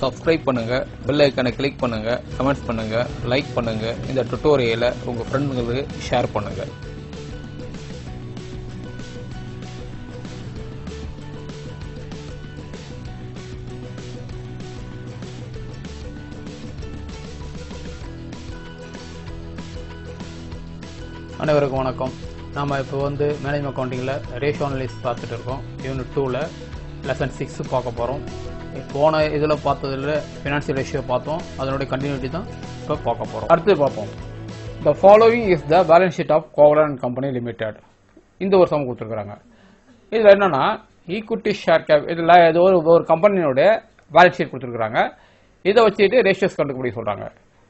Subscribe பண்ணுங்க, bell ஐகானை click பண்ணுங்க, கமெண்ட்ஸ் பண்ணுங்க, லைக் பண்ணுங்க. இந்த டுட்டோரியலை உங்க ஃப்ரெண்ட்களுக்கு ஷேர் பண்ணுங்க. அனைவருக்கும் வணக்கம். நாம் இப்போ மேனேஜ்மெண்ட் அக்கௌண்டிங்கில் ரேஷியோ அனலிசிஸ் பார்த்துட்டு இருக்கோம். யூனிட் 2ல் லெசன் 6 பார்க்க போகிறோம். போன இதில் பார்த்ததில் ஃபினான்ஷியல் ரேஷியோ பார்த்தோம். அதனுடைய கண்டினியூட்டி தான் இப்போ பார்க்க போகிறோம். அடுத்து பார்ப்போம். The following is the balance sheet of Kovalan company limited. இந்த ஒரு சம் கொடுத்துருக்குறாங்க. இதில் என்னென்னா ஈக்விட்டி ஷேர் கேப், இதில் இது ஒரு கம்பெனியோடைய பேலன்ஸ் ஷீட் கொடுத்துருக்குறாங்க. இதை வச்சுட்டு ரேஷியோஸ் கண்டுபிடிக்க சொல்கிறாங்க.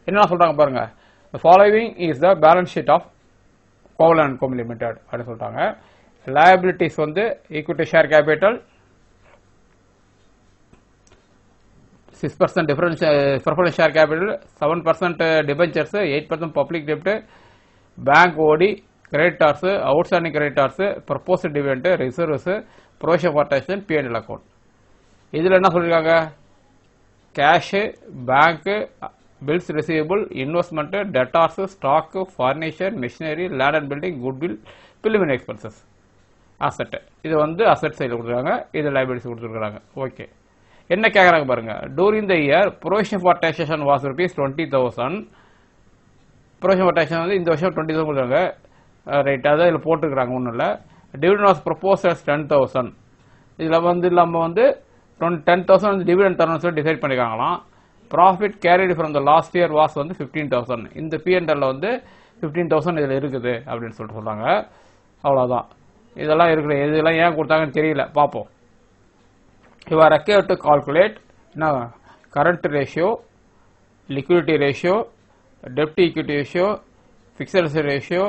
என்ன சொல்கிறாங்க பாருங்கள். The following is the balance sheet of Kovalan company limited அப்படின்னு சொல்றாங்க. Liabilities equity share capital 6% preference share capital, 7% debentures, 8% public debt, bank OD, creditors, outstanding creditors, proposed dividend, reserves, provision for tax and P&L account. இதில் என்ன சொல்லிருக்காங்க? Cash, bank, bills receivable, investment, debtors, stock, furniture, machinery, land and building, goodwill, preliminary expenses, asset. இது asset side கொடுத்துருக்காங்க, இது liabilities கொடுத்துருக்காங்க. Okay, என்ன கேட்குறாங்க பாருங்க. During the year provision for taxation was rupees 20,000. provision for taxation இந்த வருஷம் 20,000 கொடுத்தாங்க. ரைட், அதான் இதில் போட்டுருக்காங்க. ஒன்றும் இல்லை. dividend was proposed as 10,000. இதில் நம்ம 10,000 டிவிடெண்ட் தரணும்னு சொல்லி டிசைட் பண்ணிருக்காங்களாம். Profit carried from the last year was 15,000. இந்த P&L 15,000 இதில் இருக்குது அப்படின்னு சொல்லிட்டு சொல்கிறாங்க. அவ்வளோதான். இதெல்லாம் இருக்குது. இதெல்லாம் ஏன் கொடுத்தாங்கன்னு தெரியல, பார்ப்போம். You are required to calculate current ratio, liquidity ratio, debt equity ratio, fixed asset ratio,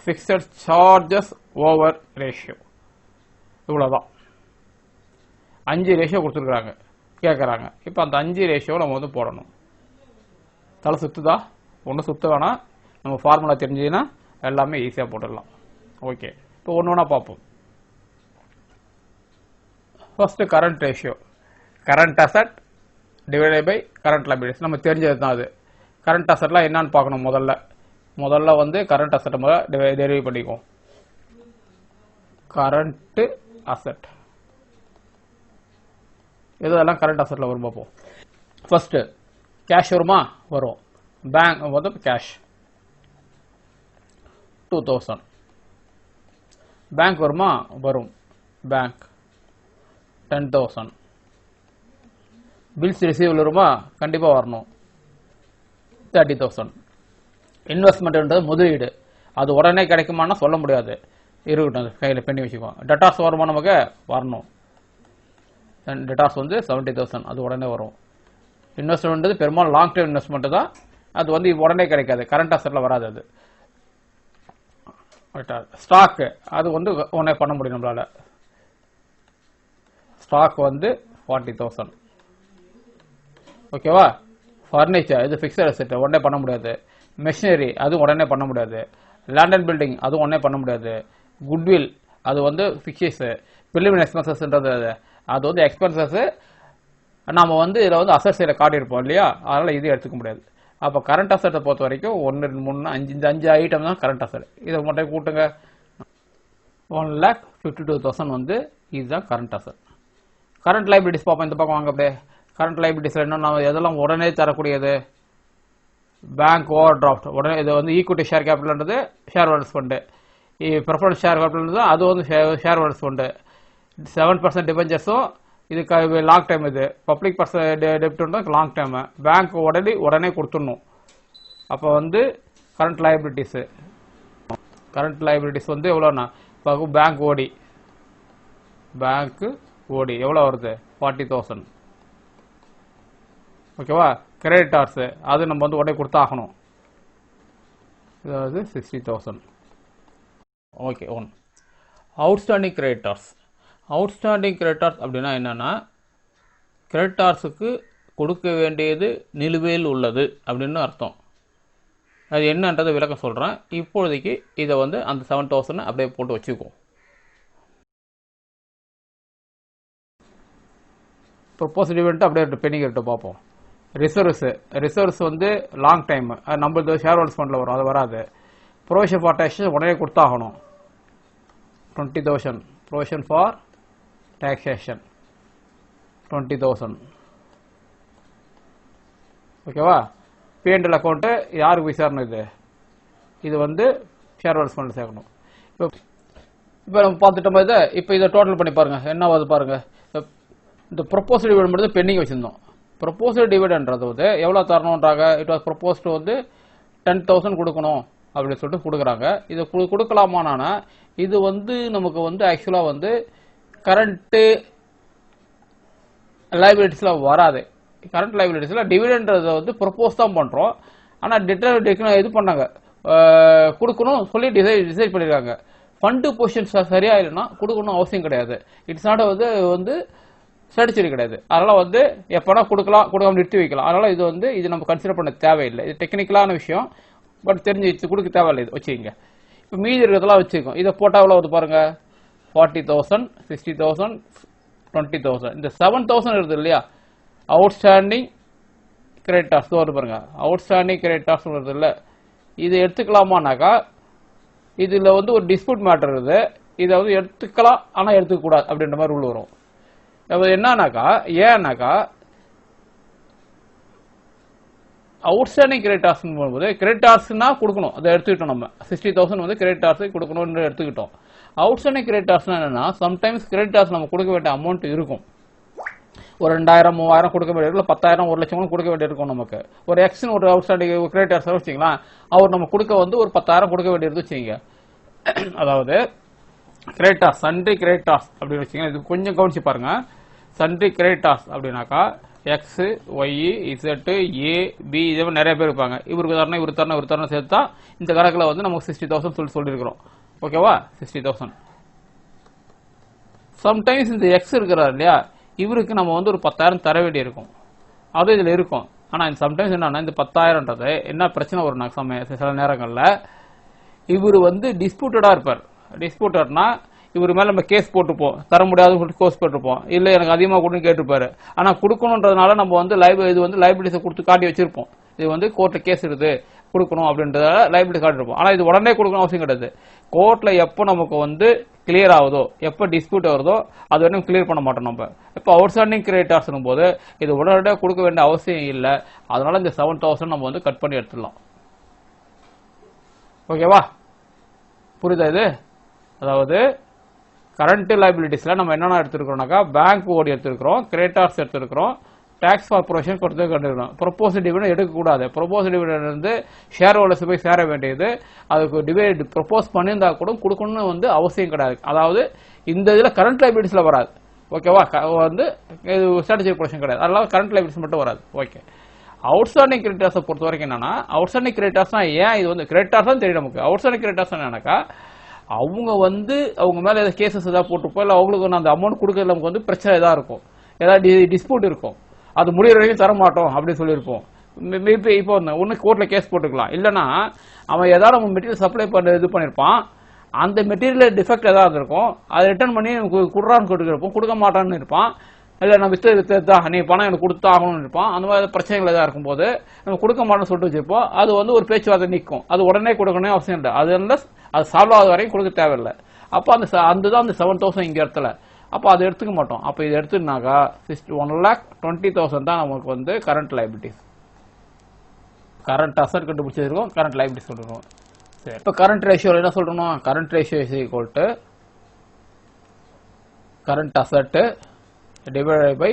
fixed charges over ratio. இவ்வளோதான். 5 ரேஷியோ கொடுத்துருக்குறாங்க, கேட்குறாங்க. இப்போ அந்த 5 ரேஷியோ நம்ம போடணும். தலை சுற்றுதா? ஒன்று சுற்ற வேணாம். நம்ம ஃபார்முலா தெரிஞ்சதுன்னா எல்லாமே ஈஸியாக போட்டுடலாம். ஓகே, இப்போ ஒன்று ஒன்றா பார்ப்போம். First current ratio, current asset divided by current liabilities. நம்ம தெரிஞ்சது தான் அது. கரண்ட் அசட்லாம் என்னன்னு பார்க்கணும். முதல்ல கரண்ட் அசட்டை முதல்ல டெரிவ் பண்ணிக்குவோம். கரண்ட் அசட் இதெல்லாம் கரண்ட் அசட்ல வரும் பார்ப்போம். ஃபர்ஸ்ட் கேஷ் வருமா? வரும். Bank cash 2,000. பேங்க் வருமா? வரும். பேங்க் 10,000. பில்ஸ் ரிசீவல் வருமா? கண்டிப்பாக வரணும். 30,000. இன்வெஸ்ட்மெண்ட்ன்றது முதலீடு, அது உடனே கிடைக்குமான்னா சொல்ல முடியாது. இருக்கட்டும், கையில் பண்ணி வச்சுக்குவோம். டெட்டார்ஸ் வருமா? நமக்கு வரணும். டெட்டார்ஸ் 70,000, அது உடனே வரும். இன்வெஸ்ட்மெண்ட் பெரும்பாலும் லாங் டேர்ம் இன்வெஸ்ட்மெண்ட் தான். அது உடனே கிடைக்காது, கரண்ட் அசெட்ல வராது. அது ஸ்டாக், அது உடனே பண்ண முடியும் நம்மளால. ஸ்டாக் 40,000. ஓகேவா? ஃபர்னிச்சர், இது ஃபிக்ஸட் அசெட், உடனே பண்ண முடியாது. மெஷினரி, அது உடனே பண்ண முடியாது. லேண்ட் அண்ட் பில்டிங், அது உடனே பண்ண முடியாது. குட்வில், அது ஃபிக்ஸஸ். பிரிலிமினரி எக்ஸ்பென்சஸ்ன்றது அது எக்ஸ்பென்சஸ். நம்ம இதில் அசட் சைடில் காட்டியிருப்போம் இல்லையா? அதனால் இது எடுத்துக்க முடியாது. அப்போ கரண்ட் அசட்டை பொறுத்த வரைக்கும் 1, 2, 3, 5, இந்த 5 ஐட்டம் தான் கரண்ட் அசட். இதை மட்டும் கூட்டுங்க. 1,52,000 இதுதான் கரண்ட் அசட். கரண்ட் லைபிலிட்டிஸ் பார்ப்போம். இந்த பக்கம் வாங்க. அப்படியே கரண்ட் லைபிலிட்டிஸில் என்ன நம்ம எதெல்லாம் உடனே தரக்கூடியது? பேங்க் ஓவர் டிராஃப்ட் உடனே. இது ஈக்விட்டி ஷேர் கேபிட்டல்ன்றது shareholders fund. Preference share capital அது ஷேர் ஹோல்டர்ஸ் ஃபண்டு. 7% டிபெஞ்சர்ஸும் இது லாங் டைம். இது பப்ளிக் டெப்ட் லாங் டைம். பேங்க் உடனே கொடுத்துடணும். அப்போ கரண்ட் லைபிலிட்டிஸ் எவ்வளோண்ணா? இப்போ பேங்க் ஓடி எவ்வளோ வருது? 40,000. ஓகேவா? கிரெடிட்டார்ஸ், அது நம்ம உடனே கொடுத்தாகணும். இதாவது 60,000. Okay. Outstanding creditors. Outstanding creditors அப்படின்னா என்னன்னா, கிரெடிட்டார்ஸுக்கு கொடுக்க வேண்டியது நிலுவையில் உள்ளது அப்படின்னு அர்த்தம். அது என்னன்றதை விளக்கம் சொல்கிறேன். இப்போதைக்கு இதை அந்த 7,000 அப்படியே போட்டு வச்சுக்குவோம். ப்ரொபோஸ்ட் டிவிடெண்ட் அப்படியே பெண்டிங் இருக்கட்டும் பார்ப்போம். ரிசர்வ்ஸ் வந்து லாங் டைம், நம்மளது ஷேர் ஹோல்டர்ஸ் ஃபண்டில் வரும், அது வராது. ப்ரொவிஷன் ஃபார் டேக்ஸேஷன் உடனே கொடுத்தாகணும். 20,000 ப்ரொவிஷன் ஃபார் டேக்ஸேஷன் 20,000. ஓகேவா? P&L அக்கௌண்ட் யாருக்கு போய் சேரணும்? இது வந்து ஷேர் ஹோல்டர்ஸ் ஃபண்டில் சேர்க்கணும். இப்போ நம்ம பார்த்துட்டோம். இப்போ இதை டோட்டல் பண்ணி பாருங்க, என்ன ஆகுது பாருங்க. இந்த ப்ரொபோஸ்ட் டிவிடெண்ட் மட்டும் பெண்டிங் வச்சிருந்தோம். ப்ரொபோஸ்ட் டிவிடெண்ட்றது வந்து எவ்வளோ தரணுன்றாங்க? இட் வாஸ் ப்ரொபோஸ்ட் வந்து 10,000 கொடுக்கணும் அப்படின்னு சொல்லிட்டு கொடுக்குறாங்க. இது கொடுக்கலாமானா இது வந்து நமக்கு வந்து ஆக்சுவலாக வந்து கரண்ட்டு லைபிலிட்டிஸில் வராது. கரண்ட் லைபிலிட்டிஸில் டிவிடெண்ட்றதை வந்து ப்ரொபோஸ் தான் பண்ணுறோம். ஆனால் இது பண்ணாங்க, கொடுக்கணும் சொல்லி டிசைட் பண்ணியிருக்காங்க. ஃபண்டு பொசிஷன்ஸ் சரியா இல்லைன்னா கொடுக்கணும் அவசியம் கிடையாது. இட்ஸ் நாட் வந்து ஸ்ட்ராட்டஜி கிடையாது. அதனால வந்து எப்பனா கொடுக்காம நிறுத்தி வைக்கலாம். அதனால இது நம்ம கன்சிடர் பண்ண தேவையில்லை. இது டெக்னிக்கலான விஷயம், பட் தெரிஞ்சு கொடுக்க தேவையில்லை. இது வச்சுக்கோங்க. இப்போ மீதி இருக்கிறதெல்லாம் வச்சுக்கோங்க. இதை போட்டால் எவ்வளோ வந்து பாருங்க, 40,000, 60,000, 20,000. இந்த 7,000 இருக்குது இல்லையா, அவுட்ஸ்டாண்டிங் கிரெடிட்டார்ஸ் வருது பாருங்க. அவுட்ஸ்டாண்டிங் கிரெடிட்டார்ஸ் வருது இல்லை, இது எடுத்துக்கலாமானாக்கா இதில் வந்து ஒரு டிஸ்பியூட் மேட்டர் இருக்குது. இதை வந்து எடுத்துக்கலாம், ஆனால் எடுத்துக்கக்கூடாது அப்படின்ற மாதிரி ரூல் வரும். என்னன்னாக்கா ஏன்னாக்கா அவுட்ஸ்டாண்டிங் கிரெடிட்டார்ஸ் போகும்போது கிரெடிட்டார்ஸ்னா கொடுக்கணும், அதை எடுத்துக்கிட்டோம். நம்ம 60,000 வந்து கிரெடிட்டார்ஸ் கொடுக்கணும்னு எடுத்துக்கிட்டோம். அவுட்ஸ்டாண்டிங் கிரெடிட்டார்ஸ்னா என்னன்னா, சம்டைம்ஸ் கிரெடிட்டார்ஸ் நம்ம கொடுக்க வேண்டிய அமௌண்ட் இருக்கும். ஒரு 2,000 3,000 கொடுக்க வேண்டிய 10,000 1 லட்சம் கொடுக்க வேண்டியிருக்கும். நமக்கு ஒரு எக்ஸ்னு ஒரு அவுட்ஸ்டாண்டிங் கிரெடிட்டார்ஸ் வச்சுக்கலாம், அவர் நம்ம கொடுக்க வந்து ஒரு 10,000 கொடுக்க வேண்டியது வச்சுங்க. அதாவது கிரெடிட்டார்ஸ், சன்ட்ரி கிரெடிட்டார்ஸ் அப்படின்னு வச்சுக்கோங்க. இது கொஞ்சம் கவனிச்சு பாருங்க. சன்ட்ரி கிரெடிட்டார்ஸ் அப்படின்னாக்கா எக்ஸ், ஒய், இசட், ஏ, பி, இதே மாதிரி நிறைய பேர் இருப்பாங்க. இவருக்கு தரணும், இவரு தரணும் சேர்த்தா இந்த கணக்கில் வந்து நமக்கு 60,000 சொல்லியிருக்கிறோம். ஓகேவா? 60,000. சம்டைம்ஸ் இந்த எக்ஸ் இருக்கிறார் இல்லையா, இவருக்கு நம்ம வந்து ஒரு 10,000 தர வேண்டி இருக்கும். அது இதில் இருக்கும். ஆனால் சம்டைம்ஸ் என்னன்னா, இந்த 10,000ன்றது என்ன பிரச்சனை வரும் சில நேரங்களில், இவர் வந்து டிஸ்பியூட்டடாக இருப்பார். டிஸ்பியூட்டர்னா இவர் மேலே நம்ம கேஸ் போட்டுப்போம், தர முடியாதுன்னு சொல்லிட்டு கேஸ் போட்டுருப்போம். இல்லை எனக்கு அதிகமாக கொடுன்னு கேட்டுருப்பாரு. ஆனால் கொடுக்கணுன்றதுனால நம்ம வந்து இது வந்து லைபிலிட்டிஸை கொடுத்து காட்டி வச்சிருப்போம். இது வந்து கோர்ட்டில் கேஸ் இருக்குது கொடுக்கணும் அப்படின்றதால லைபிலிட்டி காட்டிருப்போம். ஆனால் இது உடனே கொடுக்கணும் அவசியம் கிடையாது. கோர்ட்டில் எப்போ நமக்கு வந்து கிளியர் ஆகுதோ, எப்போ டிஸ்பியூட் வருதோ அது வரைக்கும் கிளியர் பண்ண மாட்டோம். நம்ம இப்போ அவுட்ஸ்டாண்டிங் கிரெடிட்டார்ஸ் போது இது உடனடியாக கொடுக்க வேண்டிய அவசியம் இல்லை. அதனால இந்த 7,000 நம்ம வந்து கட் பண்ணி எடுத்துடலாம். ஓகேவா? புரியுதா இது? அதாவது கரண்ட் லைபிலிட்டிஸ்ல நம்ம என்னென்ன எடுத்துருக்கோம்னாக்கா, பேங்க் ஓடி எடுத்துருக்கிறோம், கிரெடிட்டார்ஸ் எடுத்துருக்கிறோம், டாக்ஸ் ஃபார் ப்ரொவிஷன் கொடுத்து கண்டுக்கிறோம். ப்ரொபோஸ்ட் டிவிடெண்ட் எடுக்கக்கூடாது. ப்ரொபோஸ்ட் டிவிடெண்ட் வந்து ஷேர் ஹோல்டர்ஸ் போய் சேர வேண்டியது. அதுக்கு டிவைட் ப்ரொபோஸ் பண்ணியிருந்தா கூட கொடுக்கணும்னு வந்து அவசியம் கிடையாது. அதாவது இந்த இதில் கரண்ட் லைபிலிட்டிஸ்ல வராது. ஓகேவா? வந்து ஸ்ட்ராட்டஜிக் ப்ரொவிஷன் கிடையாது. அதனால கரண்ட் லைபிலிட்டிஸ் மட்டும் வராது. ஓகே. அவுட்ஸ்டாண்டிங் கிரெடிட்டார்ஸை பொறுத்த வரைக்கும் என்னன்னா, அவுட்ஸ்டாண்டிங் கிரெடிட்டார்ஸ்னா ஏன் இது வந்து கிரெடிட்டார்ஸ் தான் தெரியும் நமக்கு. அவுட்ஸ்டாண்டிங் கிரெடிட்டார்ஸ் என்னன்னாக்கா, அவங்க வந்து அவங்க மேலே ஏதாவது கேசஸ் ஏதாவது போட்டுப்போம், இல்லை அவங்களுக்கு அந்த அமௌண்ட் கொடுக்கறது நமக்கு வந்து பிரச்சனை ஏதாவது இருக்கும், ஏதாவது டிஸ்பியூட் இருக்கும், அது முடிகிற வரைக்கும் தர மாட்டோம் அப்படின்னு சொல்லியிருப்போம். இப்போ ஒன்று கோர்ட்டில் கேஸ் போட்டுக்கலாம். இல்லைன்னா அவன் ஏதாவது நம்ம மெட்டீரியல் சப்ளை பண்ண இது பண்ணியிருப்பான், அந்த மெட்டீரியல் டிஃபெக்ட் ஏதாவது இருக்கும், அதை ரிட்டர்ன் பண்ணி கொடுறான்னு கொடுத்துருப்போம், கொடுக்க மாட்டான்னு இருப்பான். இல்லை நான் வித்தா நீ பணம் எனக்கு கொடுத்தா ஆகணும்னு இருப்பான். அந்த மாதிரி பிரச்சனைகள் ஏதாவது இருக்கும்போது நம்ம கொடுக்க மாட்டோம்னு சொல்லிட்டு வச்சிருப்போம். அது வந்து ஒரு பேச்சுவார்த்தை நிற்கும். அது உடனே கொடுக்கணும் அவசியம் இல்லை. அது சால்வ் ஆகாத வரையும் கொடுக்க தேவையில்லை. அப்போ அந்த 7,000 இங்கே இடத்துல. அப்போ அதை எடுத்துக்க மாட்டோம். அப்போ இதை எடுத்துனாக்கா 1,20,000 தான் நமக்கு வந்து கரண்ட் லைபிலிட்டிஸ். கரண்ட் அசட் கண்டுபிடிச்சிருக்கோம், கரண்ட் லைபிலிட்டிஸ் சொல்லிருக்கோம். சரி, இப்போ கரண்ட் ரேஷியோ என்ன சொல்றோம்? Current ratio is equal to current asset divided by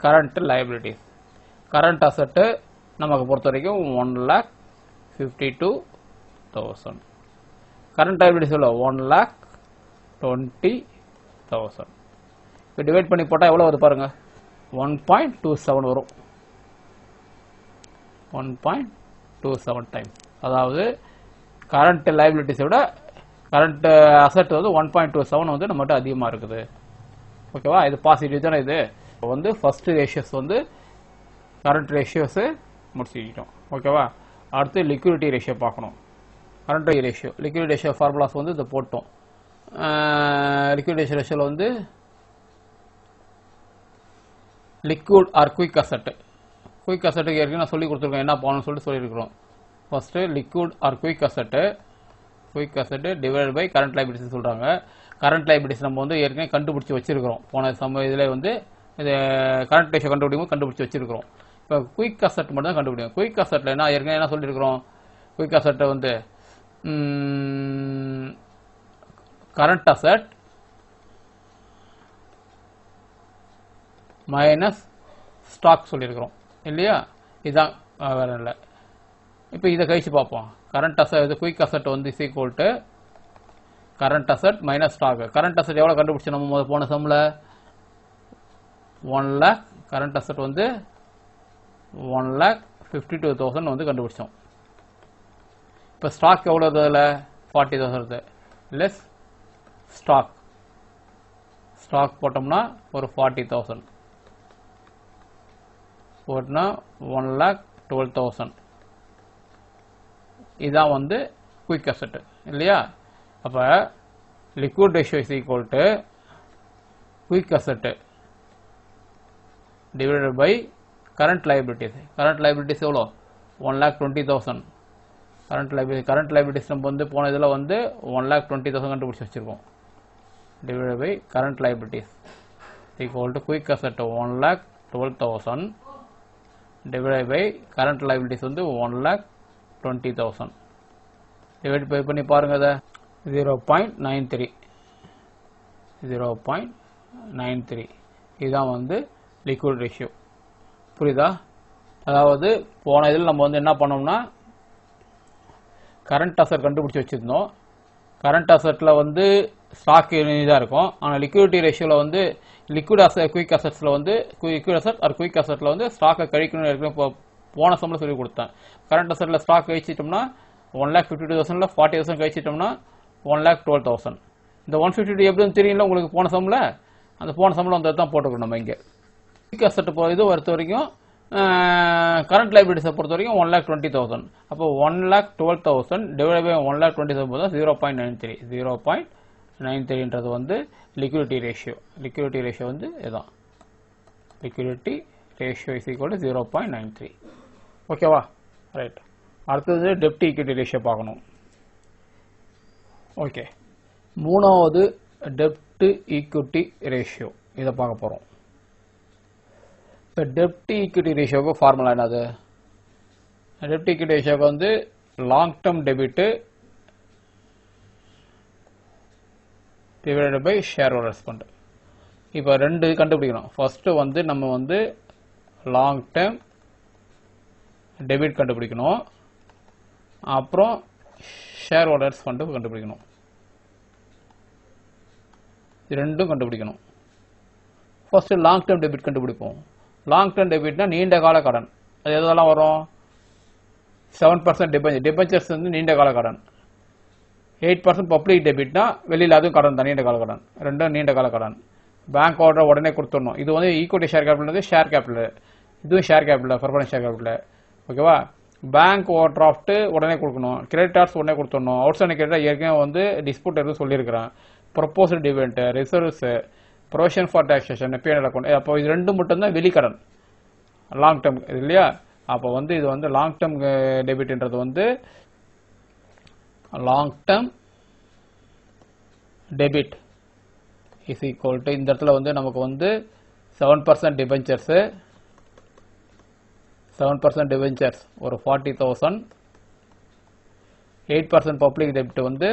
current liabilities. Current asset நமக்கு பொறுத்த வரைக்கும் 1,52,000. Current liabilities 1,20,000. இப்போ டிவைட் பண்ணி போட்டால் எவ்வளோ வருது பாருங்க, 1.27 வரும். 1.27 டைம். அதாவது கரண்ட் லைபிலிட்டிஸை விட கரண்ட் அசட் வந்து 1.27 வந்து நம்மகிட்ட அதிகமாக இருக்குது. ஓகேவா? இது பாசிட்டிவ் தானே. இது வந்து ஃபர்ஸ்ட் ரேஷியோஸ் வந்து கரண்ட் ரேஷியோஸ் முடிச்சுக்கிட்டோம். ஓகேவா? அடுத்து லிக்விடிட்டி ரேஷியோ பார்க்கணும். Current ratio liquidity ratio formulas வந்து இதை போட்டோம். லிக்விடிட்டி ரேஷியோவில் வந்து liquid or quick asset. Quick அசெட்டுக்கு ஏற்கனவே நான் சொல்லி கொடுத்துருக்கோம் என்ன பண்ணணும்னு சொல்லியிருக்கிறோம். First liquid or quick asset divide by current liabilities சொல்றாங்க. கரண்ட் லைபிலிட்டிஸ் நம்ம வந்து ஏற்கனவே கண்டுபிடிச்சு வச்சிருக்கிறோம். போன இதில் வந்து இது கரண்ட் ரேஷியோ கண்டுபிடிச்சு வச்சிருக்கிறோம். இப்போ குயிக் அசெட் மட்டும் தான் கண்டுபிடிக்கும். குயிக் அசெட்ல என்ன ஏற்கனவே என்ன சொல்லியிருக்கிறோம். குயிக் அசெட்டை வந்து கரண்ட் அசெட் மைனஸ் ஸ்டாக் சொல்லியிருக்கிறோம் இல்லையா. இதுதான் வேற இல்லை. இப்போ இதை கழிச்சு பார்ப்போம். கரண்ட் அசெட் குயிக் அசெட் வந்து is equal to current asset minus stock. Current asset எவ்வளோ கண்டுபிடிச்சோம் நம்ம போன சம்மில் 1 lakh. கரண்ட் அசெட் வந்து 1,52,000 வந்து கண்டுபிடிச்சோம். இப்போ ஸ்டாக் எவ்வளோ இதில் 40,000 லெஸ் ஸ்டாக் போட்டோம்னா ஒரு 40,000 போட்டோம்னா 1,12,000. இதான் வந்து குயிக் அசெட் இல்லையா. அப்போ liquid ratio is equal to quick asset divided by current liabilities. Current liabilities எவ்வளோ 1,20,000. கரண்ட் லைபிலிட்டிஸ் நம்ம வந்து போன இதில் வந்து 1,20,000 கண்டுபிடிச்சி வச்சிருக்கோம். Divided by current liabilities equal to quick asset 1,12,000 divided by current liabilities வந்து 1,20,000. டிவைட் பை பண்ணி பாருங்க. அதை 0.93 இதுதான் வந்து லிக்விட் ரேஷியோ. புரியுதா. அதாவது போன இதில் நம்ம வந்து என்ன பண்ணோம்னா கரண்ட் அசெட் கண்டுபிடிச்சி வச்சிருந்தோம். கரண்ட் அசெட்ல வந்து ஸ்டாக் இதாக இருக்கும். ஆனால் லிக்விடிட்டி ரேஷியோவில் வந்து குயிக் அசெட்ஸ்ல வந்து லிக்விட் அசெட் ஆர் குயிக் அசெட்ல வந்து ஸ்டாக்கை கழிக்கணும்னு ஏற்கனவே போன சம்மில் சொல்லி கொடுத்தேன். கரண்ட் அசெட்ல ஸ்டாக் கழிச்சிட்டோம்னா 1,52,000 40,000 கழிச்சிட்டோம்னா 1,12,000. இந்த 152 எப்படின்னு தெரியல உங்களுக்கு போன சம்மில். அந்த போன சம்மில் வந்து தான் போட்டுக்கணும் நம்ம இங்கே. குயிக் அசெட் இது பொறுத்த வரைக்கும் கரண்ட் லைபிலிட்டிஸை பொறுத்த வரைக்கும் 1,20,000. அப்போ 1,12,000 டிவைட் பை 1,20,000 போது 0.93. 0.93ன்றது வந்து லிக்விடிட்டி ரேஷியோ. லிக்விடிட்டி ரேஷியோ வந்து இதுதான். Liquidity ratio is equal to 0.93. ஓகேவா. ரைட். அடுத்தது டெப்ட் ஈக்விட்டி ரேஷியோ பார்க்கணும். ஓகே. மூணாவது டெப்ட் ஈக்விட்டி ரேஷியோ இதை பார்க்க போகிறோம். இப்போ டெப்ட் ஈக்விட்டி ரேஷியோக்கு ஃபார்முலா என்னது. டெப்ட் ஈக்விட்டி ரேஷியோக்கு வந்து long term debit divided by share holders fund. இப்போ ரெண்டு கண்டுபிடிக்கணும். ஃபர்ஸ்ட் வந்து நம்ம வந்து லாங் டேர்ம் டெபிட் கண்டுபிடிக்கணும். அப்புறம் ஷேர் ஹோல்டர்ஸ் ஃபண்ட் கண்டுபிடிக்கணும். ரெண்டும் கண்டுபிடிக்கணும். ஃபர்ஸ்ட் லாங் டேர்ம் டெபிட் கண்டுபிடிப்போம். லாங் டேர்ம் டெபிட்னா நீண்ட கால கடன். அது எதெல்லாம் வரும். 7% டிபெஞ்சர்ஸ் வந்து நீண்ட கால கடன். 8% பப்ளிக் டெபிட்னா வெளியில் அதுவும் கடன் தான், நீண்ட கால கடன். ரெண்டும் நீண்ட கால கடன். பேங்க் ஆர்டர் உடனே கொடுத்துடணும். இது வந்து ஈக்விட்டி ஷேர் கேபிட்டல் வந்து ஷேர் கேபிட்டல். இதுவும் share capital, preference share capital. ஓகேவா. பேங்க் ஓவர் டிராஃப்ட் உடனே கொடுக்கணும். கிரெடிட்டார்ஸ் உடனே கொடுத்துடணும். அவுட்ஸ்டாண்டிங் கிரெடிட்டார் ஏற்கனவே வந்து டிஸ்பியூட் எதுவும் சொல்லியிருக்கிறேன். Proposed dividend, reserves, provision for taxation, PNL account. அப்போ இது ரெண்டு மட்டும் தான் வெளிக்கடன் லாங் டேர்ம் இல்லையா. அப்போ வந்து இது வந்து லாங் டேர்ம் டெபிட்ன்றது வந்து long term debit is equal to இந்த இடத்துல வந்து நமக்கு வந்து 7% டிபெஞ்சர்ஸ் 7% டிபெஞ்சர்ஸ் ஒரு 40,000. 8% பப்ளிக் டெபிட் வந்து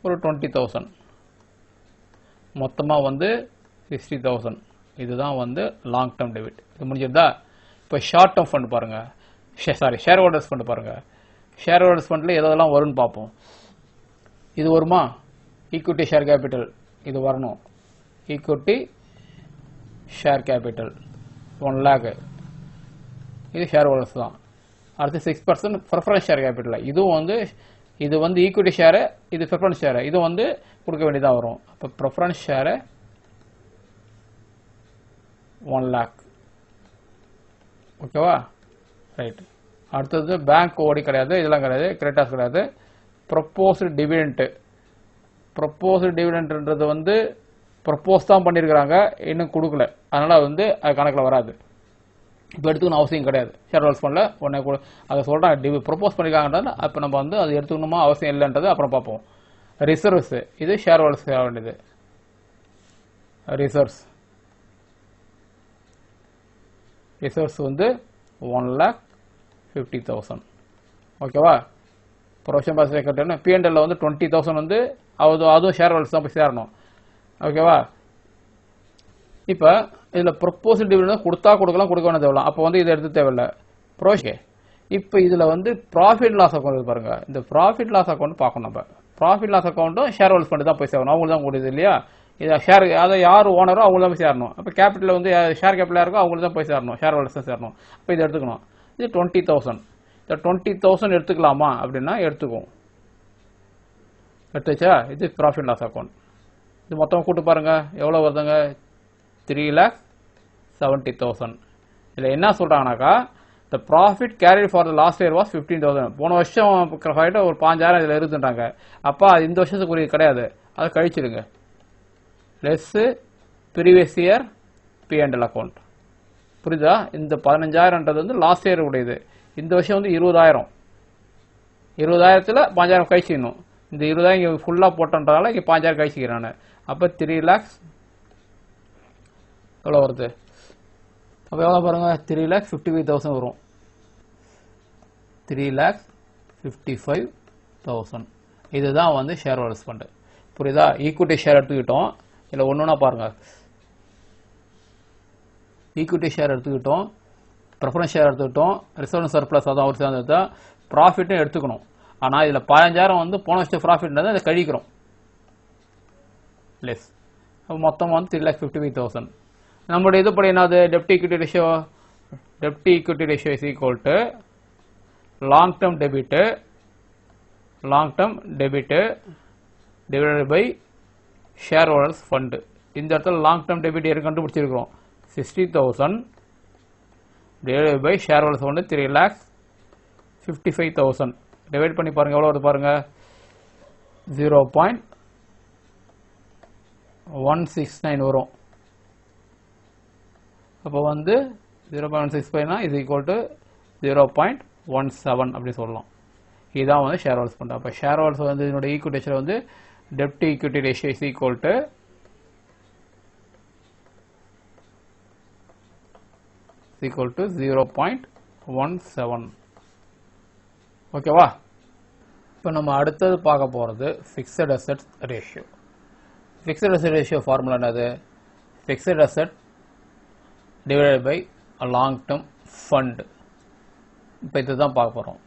ஒரு 20,000. மொத்தமாக வந்து 60,000. இதுதான் வந்து லாங் டேர்ம் டெபிட். இது முடிஞ்சிருந்தா. இப்போ ஷார்ட் டேர்ம் ஃபண்ட் பாருங்க. ஷேர் ஹோல்டர்ஸ் ஃபண்ட் பாருங்க. ஷேர் ஹோல்டர்ஸ் ஃபண்டில் எதெல்லாம் வரும்னு பார்ப்போம். இது வருமா. ஈக்விட்டி ஷேர் கேபிட்டல் இது வரணும். Equity share capital 1 lakh. இது ஷேர் ஹோல்டர்ஸ் தான். அடுத்து 6% ப்ரிஃபரன்ஸ் ஷேர் கேபிட்டல். இதுவும் வந்து இது வந்து ஈக்விட்டி ஷேரு, இது ப்ரிஃபரன்ஸ் ஷேரு. இது வந்து கொடுக்க வேண்டியதாக வரும். அப்போ ப்ரிஃபரன்ஸ் ஷேரு 1 lakh. ஓகேவா. ரைட். அடுத்தது பேங்க் ஓடி கிடையாது, இதெல்லாம் கிடையாது, கிரெடிட்டார்ஸ் கிடையாது. Proposed dividend. ப்ரொப்போஸ்டு டிவிடெண்ட்ன்றது வந்து ப்ரொப்போஸ் தான் பண்ணியிருக்கிறாங்க, இன்னும் கொடுக்கல. அதனால் வந்து அது கணக்கில் வராது. இப்போ எடுத்துக்கணும் அவசியம் கிடையாது. ஷேர் ஹோல்டர்ஸ் ஃபண்டில் உடனே கூட அதை சொல்கிறேன் ப்ரொப்போஸ் பண்ணியிருக்காங்கன்றது. அப்போ நம்ம வந்து அது எடுத்துக்கணுமா அவசியம் இல்லைன்றது அப்புறம் பார்ப்போம். ரிசர்வ்ஸ் இது ஷேர் ஹோல்டர்ஸ் ஆக வேண்டியது. ரிசர்வ்ஸ் வந்து 1,50,000. ஓகேவா? ப்ரொவிஷன் பாஸ் கட்டணும். P&L வந்து 20,000 வந்து அதுவும் ஷேர் ஹோல்டர்ஸ் தான் போய் சேரணும். ஓகேவா? இப்போ இதில் ப்ரொப்போசல் டிவிடெண்ட் கொடுத்தா கொடுக்கலாம், கொடுக்க வேண்டிய தேவையில்ல. அப்போ வந்து இதை எடுத்து தேவையில்லை. இப்போ இதில் வந்து ப்ராஃபிட் லாஸ் அக்கௌண்ட் பாருங்க. இந்த ப்ராஃபிட் லாஸ் அக்கௌண்ட் பார்க்கணும். நம்ம ப்ராஃபிட் லாஸ் அக்கௌண்ட்டும் ஷேர் ஹோல்டர்ஸ் ஃபண்டு தான் போய் சேரணும். அவங்களுக்கு தான் கூடியது இல்லையா? இதை ஷேர் அதை யார் ஓனரோ அவங்களுக்கு தான் போய் சேரணும். அப்போ கேபிட்டல் வந்து ஷேர் கேபிட்டலாக இருக்கோ அவங்களுக்கு தான் போய் சேரணும். ஷேர் ஹோல்டர்ஸ் தான் சேரணும். அப்போ இதை எடுத்துக்கணும். இது 20,000. இந்த 20,000 எடுத்துக்கலாமா அப்படின்னா எடுத்துக்கும். எடுத்துச்சா? இது ப்ராஃபிட் லாஸ் அக்கௌண்ட். இது மொத்தம் கூட்டு பாருங்க எவ்வளோ வருதுங்க? 3,70,000. இதில் என்ன சொல்கிறாங்கனாக்கா the profit carried for the last year was 15,000. போன வருஷம் ஒரு 5,000 இதில் இருக்குன்றாங்க. அப்போ இந்த வருஷத்துக்குரிய கிடையாது, அதை கழிச்சிடுங்க. Less previous year P&L account. புரியுதா? இந்த 15,000ன்றது வந்து லாஸ்ட் இயர் உடையது. இந்த வருஷம் வந்து 20,000. 20,000ல் 5,000 கழிச்சிக்கணும். இந்த 20,000 இங்கே ஃபுல்லாக போட்டன்றதால இங்கே 5,000 கழிச்சிக்கிறானு. அப்போ 3 lakhs எவ்வளோ வருது? அப்போ எவ்வளோ பாருங்கள்? 3,55,000 வரும். 3,55,000. இதுதான் வந்து ஷேர் ஹோல்டர்ஸ் ஃபண்டு. புரியுதா? ஈக்விட்டி ஷேர் எடுத்துக்கிட்டோம். இல்லை ஒன்றுனா பாருங்கள். ஈக்விட்டி ஷேர் எடுத்துக்கிட்டோம், ப்ரிஃபரன்ஸ் ஷேர் எடுத்துக்கிட்டோம், ரிசர்வ் சர்ப்ளஸ் அதான் அவர் சேர்ந்தது தான். ப்ராஃபிட்டும் எடுத்துக்கணும். ஆனால் இதில் 15,000 வந்து போன வருஷம் ப்ராஃபிட்ன்றதை அதை கழிக்கிறோம். லெஸ் மொத்தம் வந்து 3,55,000. நம்மளுடைய இது படி என்னது? டெப்ட் equity ratio is equal to long term debit divided by share holders fund. இந்த இடத்துல லாங் டேர்ம் டெபிட் கண்டுபிடிச்சிருக்கிறோம். 60,000 divided by share holders fund 3,55,000. Divide பண்ணி பாருங்க எவ்வளோ வருது பாருங்க. 0.169 வரும். அப்போ வந்து 0.165 இஸ் ஈக்குவல் டு 0.17 அப்படி சொல்லலாம். இதுதான் வந்து ஷேர் ஹோல்டர்ஸ் ஃபண்ட். அப்போ ஷேர் ஹோல்டர்ஸ் வந்து இதனுடைய ஈக்விட்டி வந்து டெப்ட் equity ratio is equal to 0.17. ஓகேவா? இப்போ நம்ம அடுத்தது பார்க்க போகிறது fixed assets ratio. Fixed asset ratio formula என்னது? Fixed asset divided by long term fund. இப்போ இதுதான் பார்க்க போகிறோம்.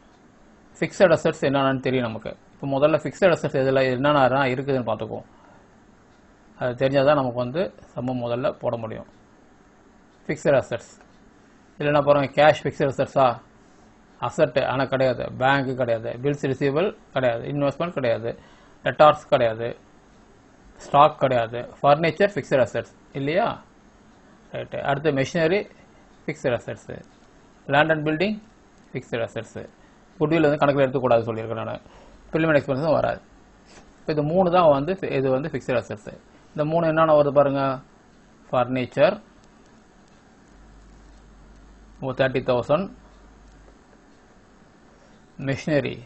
ஃபிக்ஸட் அசெட்ஸ் என்னென்னு தெரியும் நமக்கு. இப்போ முதல்ல ஃபிக்ஸட் அசெட்ஸ் இதில் என்னென்ன இருக்குதுன்னு பார்த்துக்குவோம். அது தெரிஞ்சால் தான் நமக்கு வந்து சம்ம முதல்ல போட முடியும். ஃபிக்ஸட் அசெட்ஸ் இதில் என்ன பாருங்க? Cash fixed அசெட்ஸா? அசெட்டு ஆனால் கிடையாது. பேங்க்கு கிடையாது. பில்ஸ் ரிசீவபிள் கிடையாது. இன்வெஸ்ட்மெண்ட் கிடையாது. டெட்டார்ஸ் கிடையாது. ஸ்டாக் கிடையாது. ஃபர்னிச்சர் ஃபிக்ஸட் அசெட்ஸ் இல்லையா? ரைட்டு. அடுத்து machinery fixed assets, land and building fixed assets. Goodwill வந்து கணக்கில் எடுத்துக்கூடாது சொல்லியிருக்கேன் நான். ப்ரிலிமினரி எக்ஸ்பென்ஸும் வராது. இப்போ இது 3 தான் வந்து இது வந்து ஃபிக்ஸட் அசெட்ஸு. இந்த 3 என்னென்ன வருது பாருங்கள்? Furniture 30,000, machinery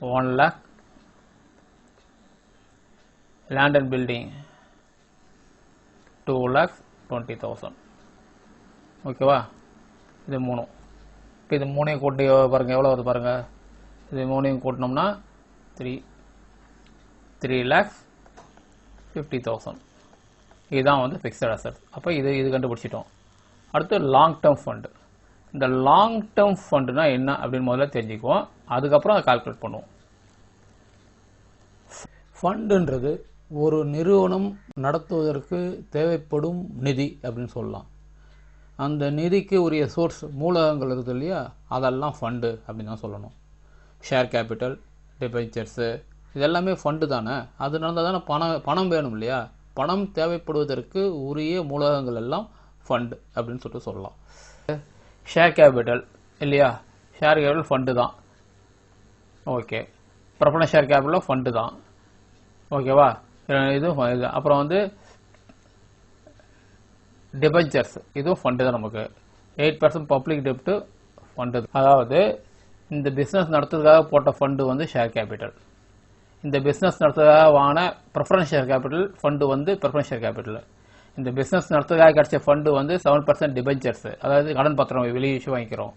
1 lakh, land and building 2,20,000. ஓகேவா? இது 3. இப்போ இது 3ஐயும் கூட்டி பாருங்கள் எவ்வளோ வருது பாருங்கள். இது 3ஐயும் கூட்டினோம்னா 3,50,000. இதுதான் வந்து ஃபிக்ஸட் அசெட். அப்போ இது கண்டுபிடிச்சிட்டோம். அடுத்து லாங் டேர்ம் ஃபண்டு. இந்த லாங் டேர்ம் ஃபண்டுனா என்ன அப்படின்னு முதல்ல தெரிஞ்சுக்குவோம். அதுக்கப்புறம் அதை கால்குலேட் பண்ணுவோம். ஃபண்டுன்றது ஒரு நிறுவனம் நடத்துவதற்கு தேவைப்படும் நிதி அப்படின்னு சொல்லலாம். அந்த நிதிக்கு உரிய சோர்ஸ் மூலகங்கள் இருக்குது இல்லையா, அதெல்லாம் ஃபண்டு அப்படின்னு தான் சொல்லணும். ஷேர் கேபிட்டல், டிபென்ச்சர்ஸு இதெல்லாமே ஃபண்டு தானே. அதனால தானே பணம் வேணும் இல்லையா. பணம் தேவைப்படுவதற்கு உரிய மூலகங்கள் எல்லாம் ஃபண்டு அப்படின்னு சொல்லிட்டு சொல்லலாம். ஷேர் கேபிட்டல் இல்லையா, ஷேர் கேபிட்டல் ஃபண்டு தான். ஓகே, ப்ரிஃபரன்ஸ் ஷேர் கேபிட்டலும் ஃபண்டு தான். ஓகேவா? இது அப்புறம் வந்து டிபெஞ்சர்ஸ் இதுவும் ஃபண்டு தான் நமக்கு. 8% பப்ளிக் டெப்ட் ஃபண்டு. அதாவது இந்த பிஸ்னஸ் நடத்துறதுக்காக போட்ட ஃபண்டு வந்து ஷேர் கேபிட்டல். இந்த பிஸ்னஸ் நடத்துறதுக்காக வாங்கின ப்ரிஃபரன்ஸ் ஷேர் கேபிட்டல் ஃபண்டு வந்து ப்ரிஃபரன்ஸ் ஷேர் கேபிட்டல். இந்த பிஸ்னஸ் நடத்துறதுக்காக கிடைச்ச ஃபண்டு வந்து 7% டிபெஞ்சர்ஸ், அதாவது கடன் பத்திரம் வெளியே இஷ்யூ வாங்கிக்கிறோம்.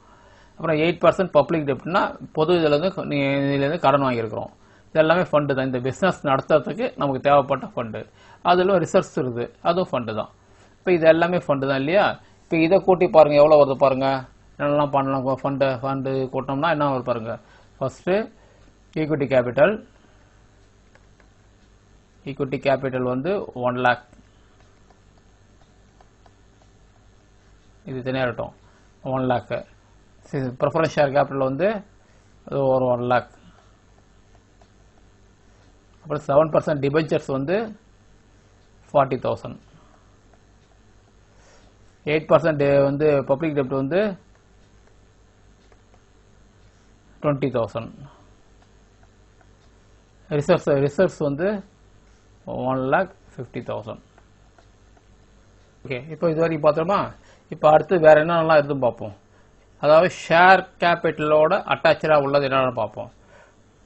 அப்புறம் 8% பப்ளிக் டெப்ட்னா பொது இதுலேருந்து கடன் வாங்கியிருக்கிறோம். இது எல்லாமே ஃபண்டு தான். இந்த பிஸ்னஸ் நடத்துறதுக்கு நமக்கு தேவைப்பட்ட ஃபண்டு. அதில் ரிசர்ச் இருக்குது, அதுவும் ஃபண்டு தான். இப்போ இது எல்லாமே ஃபண்டு தான் இல்லையா? இப்போ இதை கூட்டி பாருங்கள் எவ்வளோ வருது பாருங்கள். என்னெல்லாம் பண்ணலாம் ஃபண்டு கூட்டினோம்னா என்ன வருது பாருங்கள். ஃபஸ்ட்டு ஈக்விட்டி கேபிட்டல் வந்து 1 lakh. இது தனியாக இருக்கட்டும். 1 lakh. ப்ரிஃபரன்ஸ் ஷேர் கேபிட்டல் வந்து ஒரு 1 lakh. அப்புறம் 7% டிபெஞ்சர்ஸ் வந்து 40,000. 8% வந்து பப்ளிக் டெப்ட் வந்து 20,000. ரிசர்வ்ஸ் வந்து 1,50,000. ஓகே, இப்போ இது வரைக்கும் பார்த்தோமா? இப்போ அடுத்து வேற என்னென்னலாம் இருக்குன்னு பார்ப்போம். அதாவது ஷேர் கேபிட்டலோட அட்டாச்சாக உள்ளது என்னென்னு பார்ப்போம்.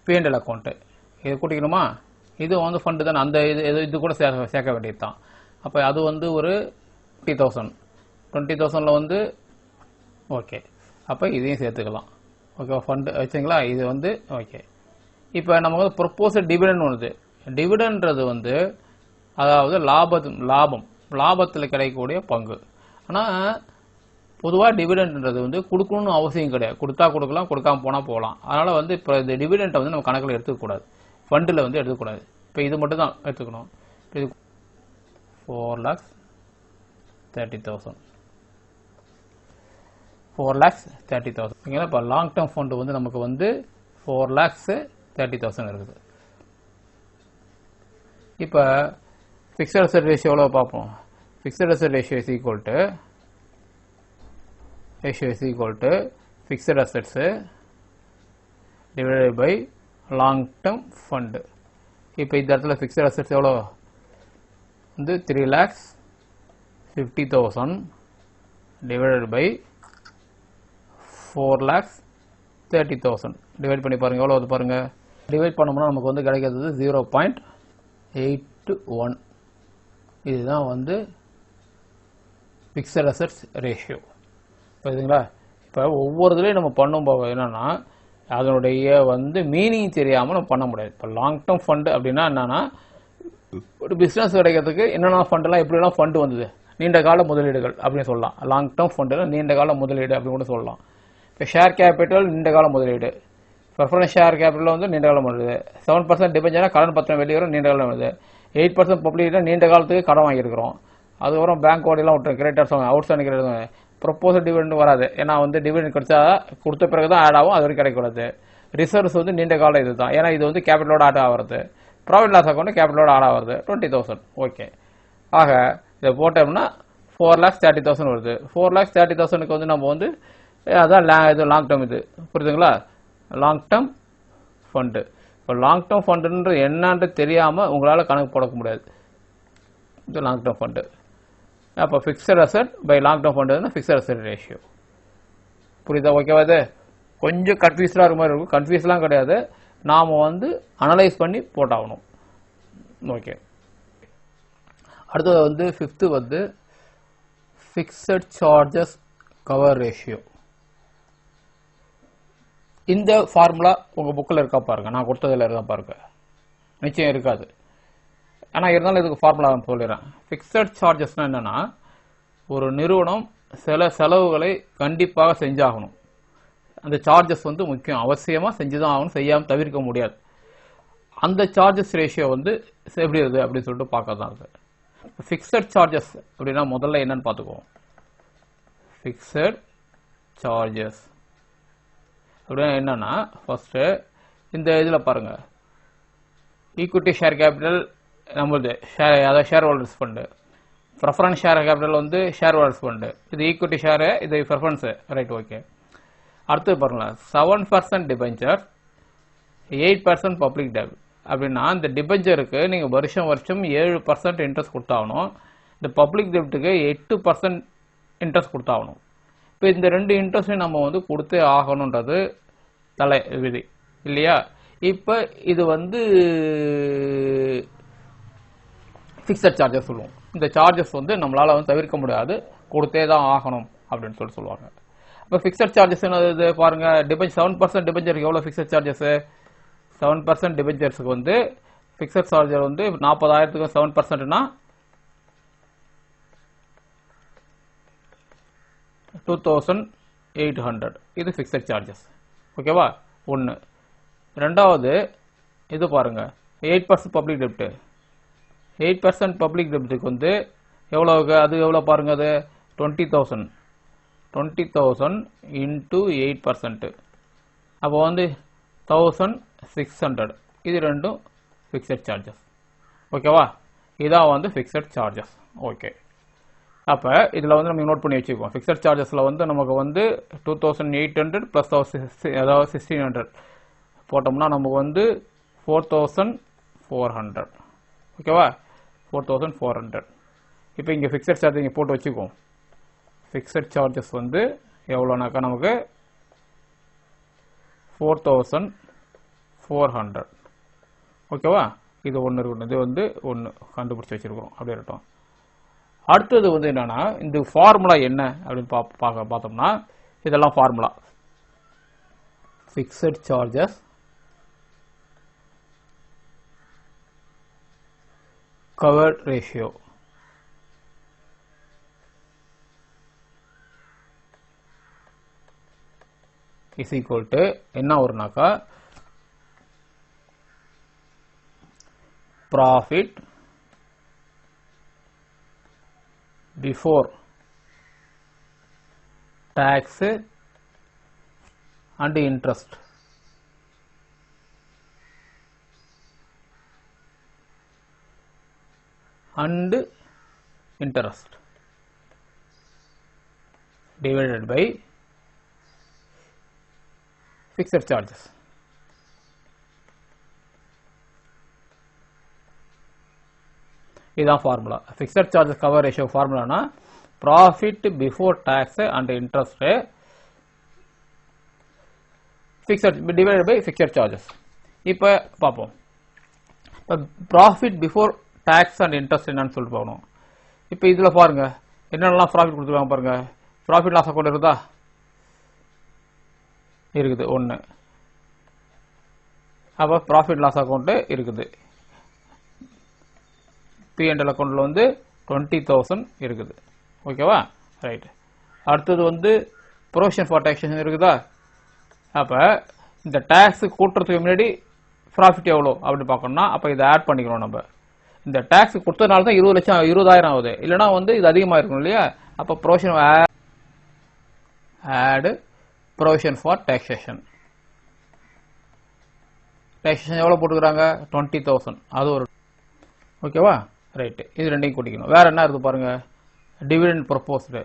P&L அக்கௌண்ட்டு இது கூட்டிக்கணுமா? இது வந்து ஃபண்டு தானே. அந்த இது கூட சேர்க்க வேண்டியது தான். அப்போ அது வந்து ஒரு 20,000. 20,000ல் வந்து ஓகே. அப்போ இதையும் சேர்த்துக்கலாம். ஓகே, ஃபண்டு வச்சுங்களா? இது வந்து ஓகே. இப்போ நமக்கு வந்து ப்ரொப்போசல் டிவிடெண்ட் ஒன்று. டிவிடெண்ட்றது வந்து அதாவது லாபத்தில் கிடைக்கக்கூடிய பங்கு. ஆனால் பொதுவாக டிவிடெண்ட்ன்றது வந்து கொடுக்கணும்னு அவசியம் கிடையாது. கொடுத்தா கொடுக்கலாம், கொடுக்காம போனால் போகலாம். அதனால் வந்து இப்போ இந்த டிவிடெண்ட்டை வந்து நம்ம கணக்கில் எடுத்துக்கூடாது, ஃபண்டில் வந்து எடுத்துக்கூடாது. இப்போ இது மட்டும் தான் எடுத்துக்கணும். இது 4,30,000. 4,30,000. ஓகேங்களா? இப்போ லாங் டேர்ம் ஃபண்டு வந்து நமக்கு வந்து 4,30,000 இருக்குது. இப்போ ஃபிக்ஸட் அசெட் ரேஷியோ எவ்வளோ பார்ப்போம். Fixed asset ratio is equal to fixed assets divided by long term fund. இப்போ இந்த இடத்துல ஃபிக்ஸட் அசெட்ஸ் எவ்வளோ வந்து 3,50,000 டிவைடட் பை 4,30,000 டிவைட் பண்ணி பாருங்கள் எவ்வளோ வந்து பாருங்கள். டிவைட் பண்ணோம்னா நமக்கு வந்து கிடைக்கிறது 0.81. இதுதான் வந்து ஃபிக்ஸட் அசெட்ஸ் ரேஷியோ. புரியுதுங்களா? இப்போ ஒவ்வொரு இதுலேயும் நம்ம பண்ணும்போது என்னென்னா அதனுடைய வந்து மீனிங் தெரியாமல் நம்ம பண்ண முடியாது. இப்போ லாங் டேர்ம் ஃபண்டு அப்படின்னா என்னென்னா ஒரு பிஸ்னஸ் கிடைக்கிறதுக்கு என்னென்ன ஃபண்டெல்லாம் எப்படிலாம் ஃபண்டு வந்தது, நீண்ட கால முதலீடுகள் அப்படின்னு சொல்லலாம். லாங் டேர்ம் ஃபண்டு நீண்ட கால முதலீடு அப்படின்னு கூட சொல்லலாம். இப்போ ஷேர் கேபிட்டல் நீண்ட கால முதலீடு, ப்ரிஃபரன்ஸ் ஷேர் கேபிட்டல் வந்து நீண்ட காலம் வருது. 7% டிபெஞ்சர்னா கடன் பத்திரம் வெளியே நீண்ட காலம் வருது. 8% பப்ளிக் நீண்ட காலத்துக்கு கடன் வாங்கியிருக்கிறோம். அதுக்கப்புறம் பேங்க் ஓடிலாம் விட்டுரும், creditors outstanding credit. Proposal dividend வராது, ஏன்னா வந்து டிவிடெண்ட் கிடைச்சா கொடுத்த பிறகு தான் ஆட் ஆகும், அது வரைக்கும் கிடைக்கூடாது. ரிசர்வ்ஸ் வந்து நீண்ட காலம் இது தான், ஏன்னா இது வந்து கேபிட்டலோட ஆட் ஆகிறது. ப்ராஃபிட் லாஸ் அக்கௌண்ட் கேபிட்டலோட ஆட் ஆகிறது 20,000. ஓகே, ஆக இதை போட்டோம்னா 4,30,000 வருது. 4,30,000க்கு வந்து நம்ம வந்து அதான் இது லாங் டேர்ம். இது புரியுதுங்களா? Long term fund. இப்போ லாங் டேர்ம் ஃபண்டுன்றது என்னன்றது தெரியாமல் உங்களால் கணக்கு போட முடியாது. இது லாங் டேர்ம் ஃபண்டு. அப்போ fixed asset by long term fund fixed asset ratio. புரியுதா? ஓகேவா? இது கொஞ்சம் கன்ஃபியூஸ்டாக இருக்க மாதிரி இருக்கும். கன்ஃபியூஸ்லாம் கிடையாது, நாம் வந்து அனலைஸ் பண்ணி போட்டாகணும். ஓகே, அடுத்தது வந்து 5th வந்து ஃபிக்ஸட் சார்ஜஸ் கவர் ரேஷியோ. இந்த ஃபார்முலா உங்கள் புக்கில் இருக்கா பாருங்கள், நான் கொடுத்ததில் இருக்கா பாருங்க. நிச்சயம் இருக்காது, ஆனால் இருந்தாலும் இதுக்கு ஃபார்முலா சொல்லிடுறேன். ஃபிக்ஸட் சார்ஜஸ்னால் என்னென்னா ஒரு நிறுவனம் சில செலவுகளை கண்டிப்பாக செஞ்சாகணும். அந்த சார்ஜஸ் வந்து முக்கியம், அவசியமாக செஞ்சு தான் ஆகணும், செய்யாமல் தவிர்க்க முடியாது. அந்த சார்ஜஸ் ரேஷியோ வந்து எப்படி இருக்குது அப்படின்னு சொல்லிட்டு பார்க்க தான் இருக்குது. ஃபிக்ஸட் சார்ஜஸ் அப்படின்னா முதல்ல என்னன்னு பார்த்துக்குவோம். ஃபிக்ஸட் சார்ஜஸ் அப்படின்னா என்னன்னா ஃபர்ஸ்ட் இந்த இதில் பாருங்க, ஈக்விட்டி ஷேர் கேபிட்டல் நம்மளுது அதாவது share holders fund. Preference share capital வந்து ஷேர் ஹோல்டர்ஸ் ஃபண்டு. இது ஈக்விட்டி ஷேரு, இது ப்ரிஃபரன்ஸு. Right, okay. அடுத்து பாருங்க, 7% டிபெஞ்சர், 8% பப்ளிக் டெப்ட். அப்படின்னா இந்த டிபெஞ்சருக்கு நீங்கள் வருஷம் 7% இன்ட்ரெஸ்ட் கொடுத்தாகணும். இந்த பப்ளிக் டெப்ட்டுக்கு 8% இன்ட்ரெஸ்ட் கொடுத்தாகணும். இப்போ இந்த 2 இன்ட்ரெஸ்ட்டையும் நம்ம வந்து கொடுத்தே ஆகணுன்றது தலை விதி இல்லையா? இப்போ இது வந்து ஃபிக்ஸட் சார்ஜஸ் சொல்லுவோம். இந்த சார்ஜஸ் வந்து நம்மளால வந்து தவிர்க்க முடியாது, கொடுத்தே தான் ஆகணும் அப்படின்னு சொல்லுவாங்க. இப்போ ஃபிக்ஸட் சார்ஜஸ் என்னது பாருங்க, 7% டிபெஞ்சருக்கு எவ்வளோ ஃபிக்ஸட் சார்ஜஸ்? 7% டிபெஞ்சர்ஸுக்கு வந்து ஃபிக்ஸட் சார்ஜர் வந்து 40,000க்கு 7%னா 2,800. இது ஃபிக்ஸட் சார்ஜஸ். ஓகேவா? ஒன்று. ரெண்டாவது இது பாருங்க, 8% பப்ளிக் டெப்ட். 8% பப்ளிக் டெப்ட்டுக்கு வந்து எவ்வளோக்கு? அது எவ்வளோ பாருங்க, அது 20,000. 20,000 இன்டூ 8%. அப்போ வந்து 1,600. இது ரெண்டும் ஃபிக்ஸட் சார்ஜஸ். ஓகேவா? இதான் வந்து ஃபிக்ஸட் சார்ஜஸ். ஓகே, அப்போ இதில் வந்து நம்ம நோட் பண்ணி வச்சுக்குவோம். ஃபிக்ஸட் சார்ஜஸில் வந்து நமக்கு வந்து 2,800 ப்ளஸ் அதாவது 1,600 போட்டோம்னா நமக்கு வந்து 4,400. ஓகேவா? 4,400. இப்போ இங்கே ஃபிக்ஸட் சார்ஜ் இங்கே போட்டு வச்சுக்குவோம். ஃபிக்ஸட் சார்ஜஸ் வந்து எவ்வளோனாக்கா நமக்கு 4,400. ஓகேவா? இது ஒன்று இருக்கணும், இது வந்து ஒன்று கண்டுபிடிச்சி வச்சிருக்கிறோம். அப்படியே இருக்கட்டும். அடுத்தது வந்து என்னன்னா, இந்த ஃபார்முலா என்ன அப்படின்னு பார்த்தோம்னா, இதெல்லாம் formula. Fixed charges covered ratio is equal to என்ன வரும்னாக்கா, profit before tax and interest. And interest divided by fixed charges. இதுதான் formula. Fixed charges cover ratio ஃபார்முலானா profit before tax and interest fixed divided by fixed charges. இப்போ பார்ப்போம். இப்போ profit before tax and interest என்னன்னு சொல்லிட்டு போகணும். இப்போ இதில் பாருங்க என்னென்னலாம் ப்ராஃபிட் கொடுத்துருக்காங்க பாருங்க. ப்ராஃபிட் லாஸ் அக்கௌண்ட் இருக்குதா? இருக்குது ஒன்று. அப்போ ப்ராஃபிட் லாஸ் அக்கௌண்ட் இருக்குது. P&L அக்கௌண்ட்ல வந்து 20,000 இருக்குது. ஓகேவா? ரைட். அடுத்தது வந்து ப்ரொவிஷன் ஃபார் டாக்ஸேஷன் இருக்குதா? அப்போ இந்த டாக்ஸ் கூட்டுறதுக்கு முன்னாடி ப்ராஃபிட் எவ்வளோ அப்படின்னு பார்க்கணும்னா அப்போ இதை ஆட் பண்ணிக்கணும். நம்ம இந்த டாக்ஸ் கொடுத்ததுனால தான் 20,000 ஆகுது, இல்லைனா வந்து இது அதிகமாக இருக்கும் இல்லையா? அப்போ provision add provision for taxation. Taxation எவ்வளோ போட்டுக்கிறாங்க? 20,000. அது ஒரு ஓகேவா? ரைட்டு. இது ரெண்டையும் கூட்டிக்கணும். வேறு என்ன இருக்குது பாருங்கள். டிவிடெண்ட் ப்ரொப்போஸ்டு,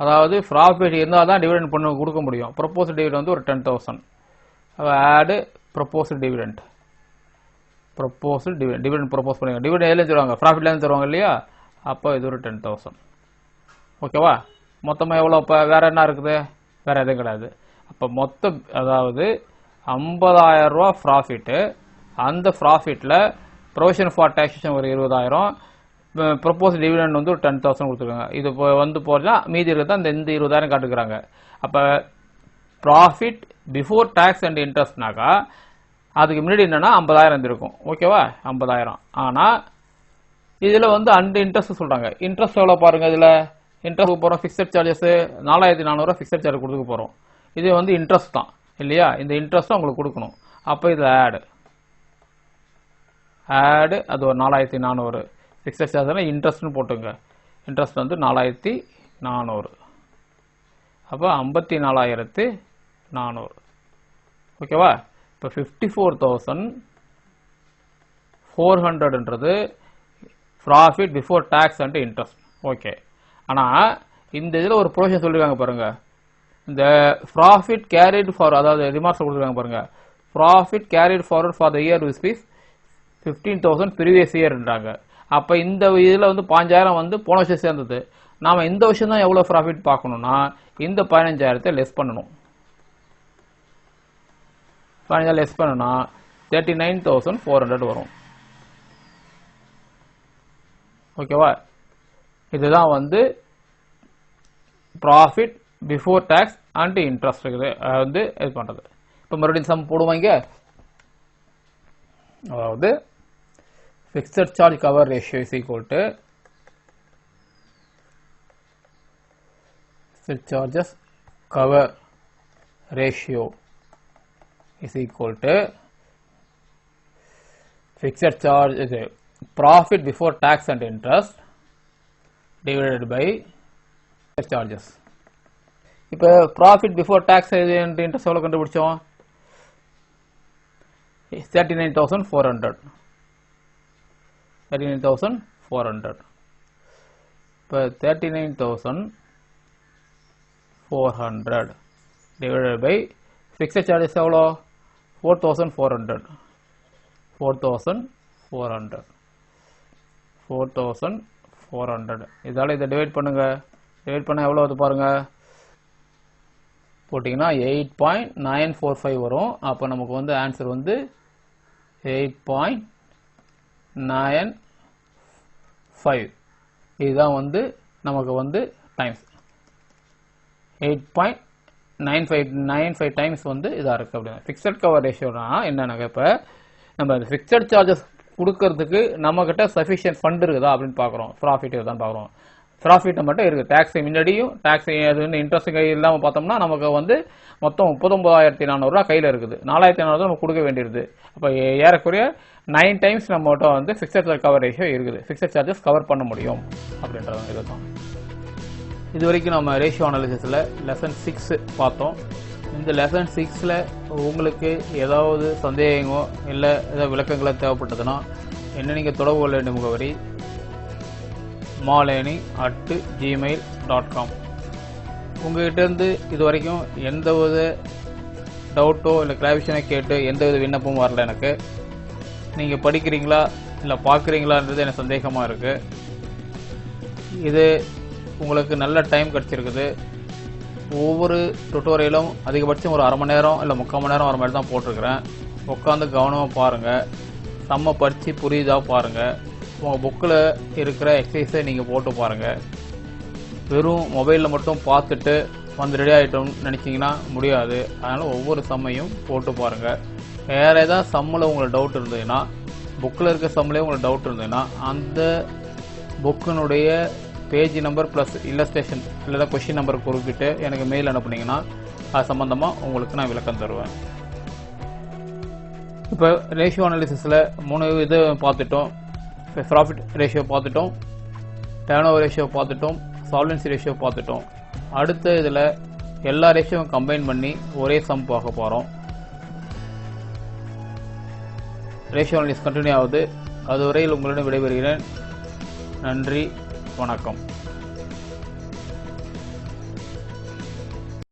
அதாவது ப்ராஃபிட் இருந்தால் தான் டிவிடெண்ட் பண்ண கொடுக்க முடியும். ப்ரொப்போஸ்டு டிவிடெண்ட் வந்து ஒரு 10,000. ஆடு proposed dividend. Proposed dividend propose பண்ணுங்க. டிவிடெண்ட் எதுலேயும் தருவாங்க? ப்ராஃபிட்லேருந்து தருவாங்க இல்லையா? அப்போ இது ஒரு 10,000. ஓகேவா? மொத்தமாக எவ்வளோ? இப்போ வேறு என்ன இருக்குது? வேறு எதுவும் கிடையாது. அப்போ மொத்தம் அதாவது 50,000 ரூபா ப்ராஃபிட்டு. அந்த ப்ராஃபிட்டில் ப்ரொவிஷன் ஃபார் டாக்ஸேஷன் ஒரு 20,000, ப்ரொப்போஸ் டிவிடெண்ட் வந்து ஒரு 10,000 கொடுத்துருக்காங்க. இது வந்து போகிறதா மீதி இருக்கிறதா இந்த 20,000 காட்டுக்கிறாங்க. அப்போ ப்ராஃபிட் பிஃபோர் டாக்ஸ் அண்ட் இன்ட்ரெஸ்ட்னாக்கா அதுக்கு முன்னாடி என்னன்னா 50,000 இருந்திருக்கும். ஓகேவா? 50,000. ஆனால் இதில் வந்து அண்ட் இன்ட்ரெஸ்ட் சொல்கிறாங்க. இன்ட்ரெஸ்ட் எவ்வளோ பாருங்கள். இதில் இன்ட்ரெஸ்ட் போகிறோம். ஃபிக்ஸட் சார்ஜஸ் 4,400 ஃபிக்ஸட் சார்ஜ் கொடுக்க போகிறோம். இது வந்து இன்ட்ரெஸ்ட் தான் இல்லையா? இந்த இன்ட்ரெஸ்ட்டும் உங்களுக்கு கொடுக்கணும். அப்போ இதில் ஆடு அது ஒரு 4,400 ஃபிக்ஸட் சார்ஜ்னா இன்ட்ரெஸ்ட்னு போட்டுங்க. இன்ட்ரெஸ்ட் வந்து 4,400. அப்போ 54,400. ஓகேவா? இப்போ 54,400ன்றது profit before tax and interest. Okay. ஆனால் இந்த இதில் ஒரு ப்ரொவிஷன் சொல்லியிருக்காங்க பாருங்க. இந்த ப்ராஃபிட் கேரிட் ஃபார், அதாவது ரிமார்க்ஸ் கொடுத்துருக்காங்க பாருங்க. Profit carried forward for the year which is 15,000 previous இயர்ன்றாங்க. அப்போ இந்த இதில் வந்து 5000 வந்து போன வருஷம் சேர்ந்தது. நாம் இந்த வருஷம் தான் எவ்வளோ ப்ராஃபிட் பார்க்கணும்னா இந்த 15000 லெஸ் பண்ணணும். 15000 லெஸ் பண்ணனா 39,400 வரும். ஓகேவா? இதுதான் வந்து profit before tax and interest வந்து இது பண்ணுறது. இப்போ மறுபடியும் சம் போடுவாங்க. அதாவது fixed charge cover ratio is equal to fixed charges cover ratio is equal to fixed charge is profit before tax and interest divided by fixed charges. இப்போ profit before tax and interest எவ்வளவு கண்டுபிடிச்சோம்? 39,400. இப்போ 39,400 divided by fixed charges எவ்வளோ? 4,400. 4,400 இதால இதை divide பண்ணுங்க. Divide பண்ண எவ்வளோ வருது பாருங்க. போட்டிங்கன்னா 8.945 வரும். அப்போ நமக்கு வந்து ஆன்சர் வந்து 8.95. இதுதான் வந்து நமக்கு வந்து டைம்ஸ் 8.95 டைம்ஸ் வந்து இதாக இருக்குது. அப்படின்னா ஃபிக்ஸட் கவர் ரேஷியோனா என்னன்னாக்க, இப்போ நம்ம ஃபிக்ஸட் சார்ஜஸ் கொடுக்கறதுக்கு நம்மக்கிட்ட சஃபிஷியன்ட் ஃபண்ட் இருக்குதா அப்படின்னு பார்க்குறோம். ப்ராஃபிட் தான் பார்க்குறோம். ப்ராஃபிட் மட்டும் இருக்குது. டேக்ஸ் முன்னாடியும் டேக்ஸ் அது வந்து இன்ட்ரெஸ்ட் கை இல்லாமல் பார்த்தோம்னா நமக்கு வந்து மொத்தம் 39,400 கையில் இருக்குது. 4,400 நம்ம கொடுக்க வேண்டியிருது. அப்போ ஏறக்குறைய 9 டைம்ஸ் நம்மகிட்ட வந்து ஃபிக்ஸட் கவர் ரேஷியோ இருக்குது. ஃபிக்ஸட் சார்ஜஸ் கவர் பண்ண முடியும் அப்படின்றது இதுதான். இது வரைக்கும் நம்ம ரேஷியோ அனாலிசிஸில் லெசன் 6 பார்த்தோம். இந்த லெசன் 6ல் உங்களுக்கு ஏதாவது சந்தேகமோ இல்லை ஏதாவது விளக்கங்களோ தேவைப்பட்டதுன்னா என்ன நீங்கள் தொடர்பு கொள்ள வேண்டிய முகவரி malearning@gmail.com. உங்கள்கிட்டருந்து இது வரைக்கும் எந்த வித டவுட்டோ இல்லை கிளாரிஃபிகேஷனோ கேட்டு எந்த வித விண்ணப்பமும் வரல. எனக்கு நீங்கள் படிக்கிறீங்களா இல்லை பார்க்குறீங்களான்றது எனக்கு சந்தேகமாக இருக்குது. இது உங்களுக்கு நல்ல டைம் கிடச்சிருக்குது. ஒவ்வொரு டுட்டோரியலும் அதிகபட்சம் ஒரு அரை மணி நேரம் இல்லை 3/4 மணி நேரம் வர மாதிரி தான் போட்டிருக்கிறேன். உட்காந்து கவனமாக பாருங்கள். செம்ம படித்து புரியுதா பாருங்கள். உங்கள் புக்கில் இருக்கிற எக்ஸசைஸை நீங்கள் போட்டு பாருங்கள். வெறும் மொபைலில் மட்டும் பார்த்துட்டு வந்து ரெடி ஆகிட்டோம்னு நினச்சிங்கன்னா முடியாது. அதனால் ஒவ்வொரு சம்மையும் போட்டு பாருங்கள். வேறு ஏதாவது சம்மில் உங்களுக்கு டவுட் இருந்ததுன்னா, புக்கில் இருக்க சம்மிலே உங்களுக்கு டவுட் இருந்ததுன்னா அந்த புக்கினுடைய பேஜ் நம்பர் ப்ளஸ் இல்லஸ்ட்ரேஷன் இல்லை கொஷின் நம்பர் குறிப்பிட்டு எனக்கு மெயில் அனுப்புனீங்கன்னா அது சம்மந்தமாக உங்களுக்கு நான் விளக்கம் தருவேன். இப்போ ரேஷியோ அனாலிசிஸில் 3 இது பார்த்துட்டோம். ப்ராஃபிட் ரேஷியோ பார்த்துட்டோம், டர்ன் ஓவர் ரேஷியோ பார்த்துட்டோம், சால்வன்சி ரேஷியோ பார்த்துட்டோம். அடுத்த இதில் எல்லா ரேஷியோவும் கம்பைன் பண்ணி ஒரே சம் பார்க்க போகிறோம். ரேஷியோ அனாலிசிஸ் கண்டினியூ ஆகுது. அதுவரையில் உங்களிடம் விடைபெறுகிறேன். நன்றி, வணக்கம்.